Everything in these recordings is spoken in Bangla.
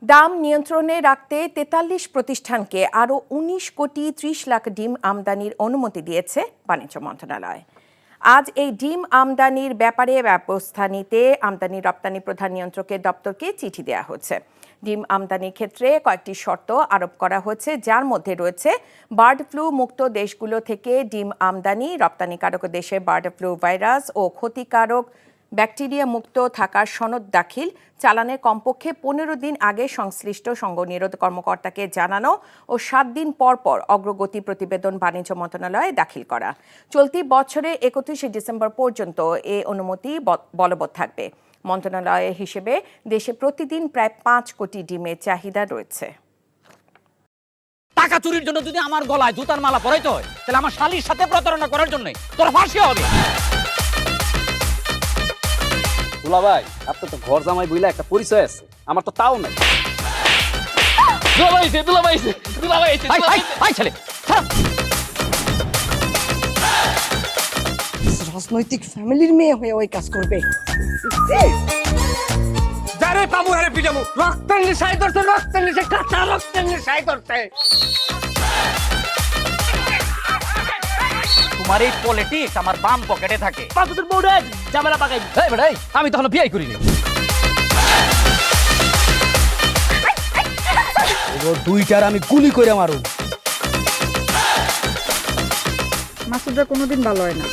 দাম নিয়ন্ত্রণে রাখতে ৪৩ প্রতিষ্ঠানকে আরও ১৯ কোটি ৩০ লাখ ডিম আমদানির অনুমতি দিয়েছে বাণিজ্য মন্ত্রণালয়। আজ এই ডিম আমদানির ব্যাপারে ব্যবস্থা নিতে আমদানি রপ্তানি প্রধান নিয়ন্ত্রকের দপ্তরকে চিঠি দেওয়া হচ্ছে। ডিম আমদানির ক্ষেত্রে কয়েকটি শর্ত আরোপ করা হয়েছে, যার মধ্যে রয়েছে বার্ড ফ্লু মুক্ত দেশগুলো থেকে ডিম আমদানি, রপ্তানিকারক দেশে বার্ড ফ্লু ভাইরাস ও ক্ষতিকারক ব্যাকটেরিয়া মুক্ত থাকার সনদ দাখিল, চালানের কমপক্ষে ১৫ দিন আগে সংশ্লিষ্ট সংঘনিরোধ কর্মকর্তাকে জানানো ও ৭ দিন পর পর অগ্রগতি প্রতিবেদন বাণিজ্য মন্ত্রণালয়ে দাখিল করা। চলতি বছরে ৩১ ডিসেম্বর পর্যন্ত এ অনুমতি বলবৎ থাকবে। মন্ত্রণালয়ের হিসেবে দেশে প্রতিদিন প্রায় ৫ কোটি ডিমের চাহিদা রয়েছে। টাকা চুরির জন্য যদি আমার গলায় জুতার মালা পরাইতে হয়, তাহলে আমার শালীর সাথে প্রতারণা করার জন্য তোর ফাঁসি হবে। দুলা ভাই, আপনার তো ঘর জামাই বইলা একটা পরিচয় আছে, আমার তো তাও নাই। রাজনৈতিক ফ্যামিলির মেয়ে হয়ে ওই কাজ করবে। যারে পাবো হারে পিটাবো, রক্তের নেশায় ধরছে, রক্তের নেশায়, কাঁচা রক্তের নেশায় ধরছে। তোমার এই পলিটিক্স আমার বাম পকেটে থাকে। তোর বউরে ঝামেলা পাকাই। এই বেটাই, আমি তখন বিয়ে করিনি। দুইটার আমি গুলি করে মারু। মাসুদরা কোনোদিন ভালো হয় না।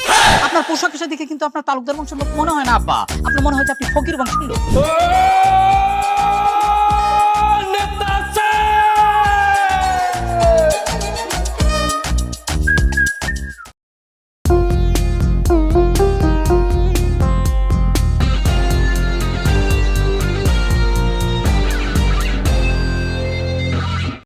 আপনার পোশাক আশাক দেখে কিন্তু আপনার তালুকদার বংশের লোক মনে হয় না আব্বা, আপনার মনে হয় যে আপনি ফকির বংশের লোক।